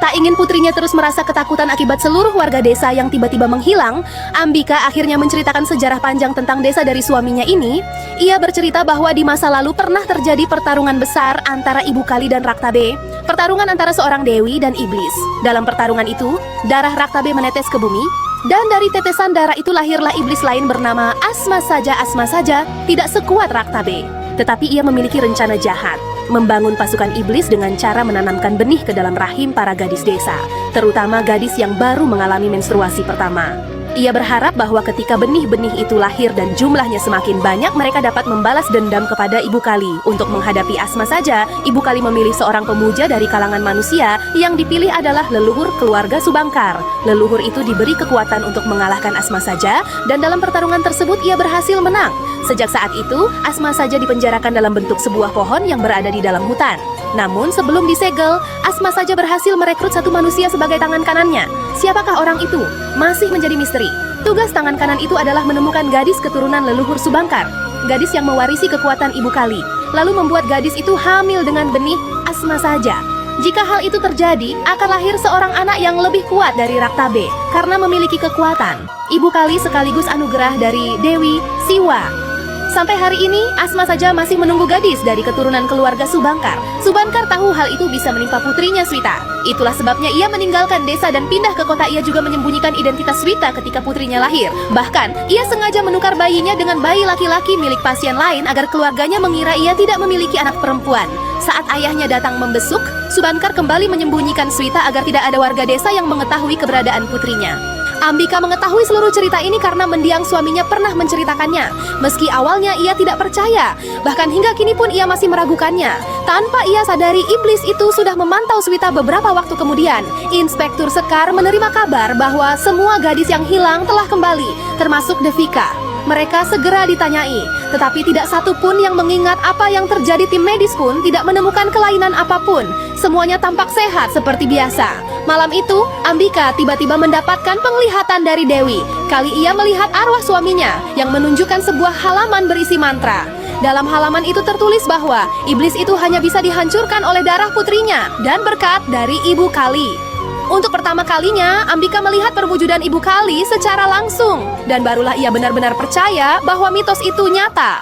Tak ingin putrinya terus merasa ketakutan akibat seluruh warga desa yang tiba-tiba menghilang, Ambika akhirnya menceritakan sejarah panjang tentang desa dari suaminya ini. Ia bercerita bahwa di masa lalu pernah terjadi pertarungan besar antara Ibu Kali dan Raktabe. Pertarungan antara seorang dewi dan iblis. Dalam pertarungan itu, darah Raktabe menetes ke bumi, dan dari tetesan darah itu lahirlah iblis lain bernama Asma saja, tidak sekuat Raktabe. Tetapi ia memiliki rencana jahat, membangun pasukan iblis dengan cara menanamkan benih ke dalam rahim para gadis desa, terutama gadis yang baru mengalami menstruasi pertama. Ia berharap bahwa ketika benih-benih itu lahir dan jumlahnya semakin banyak, mereka dapat membalas dendam kepada Ibu Kali. Untuk menghadapi Asma saja, Ibu Kali memilih seorang pemuja dari kalangan manusia yang dipilih adalah leluhur keluarga Subangkar. Leluhur itu diberi kekuatan untuk mengalahkan Asma saja, dan dalam pertarungan tersebut ia berhasil menang. Sejak saat itu, Asma saja dipenjarakan dalam bentuk sebuah pohon yang berada di dalam hutan. Namun sebelum disegel, Asma saja berhasil merekrut satu manusia sebagai tangan kanannya. Siapakah orang itu? Masih menjadi misteri. Tugas tangan kanan itu adalah menemukan gadis keturunan leluhur Subangkar, gadis yang mewarisi kekuatan Ibu Kali, lalu membuat gadis itu hamil dengan benih Asma saja. Jika hal itu terjadi, akan lahir seorang anak yang lebih kuat dari Raktabe karena memiliki kekuatan Ibu Kali sekaligus anugerah dari Dewi Siwa. Sampai hari ini, Asma saja masih menunggu gadis dari keturunan keluarga Subangkar. Subangkar tahu hal itu bisa menimpa putrinya Swita. Itulah sebabnya ia meninggalkan desa dan pindah ke kota. Ia juga menyembunyikan identitas Swita ketika putrinya lahir. Bahkan, ia sengaja menukar bayinya dengan bayi laki-laki milik pasien lain agar keluarganya mengira ia tidak memiliki anak perempuan. Saat ayahnya datang membesuk, Subangkar kembali menyembunyikan Swita agar tidak ada warga desa yang mengetahui keberadaan putrinya. Ambika mengetahui seluruh cerita ini karena mendiang suaminya pernah menceritakannya. Meski awalnya ia tidak percaya, bahkan hingga kini pun ia masih meragukannya. Tanpa ia sadari, iblis itu sudah memantau Swita beberapa waktu kemudian. Inspektur Sekar menerima kabar bahwa semua gadis yang hilang telah kembali, termasuk Devika. Mereka segera ditanyai, tetapi tidak satu pun yang mengingat apa yang terjadi. Tim medis pun tidak menemukan kelainan apapun. Semuanya tampak sehat seperti biasa. Malam itu, Ambika tiba-tiba mendapatkan penglihatan dari Dewi. Kali ia melihat arwah suaminya yang menunjukkan sebuah halaman berisi mantra. Dalam halaman itu tertulis bahwa iblis itu hanya bisa dihancurkan oleh darah putrinya dan berkat dari Ibu Kali. Untuk pertama kalinya, Ambika melihat perwujudan Ibu Kali secara langsung. Dan barulah ia benar-benar percaya bahwa mitos itu nyata.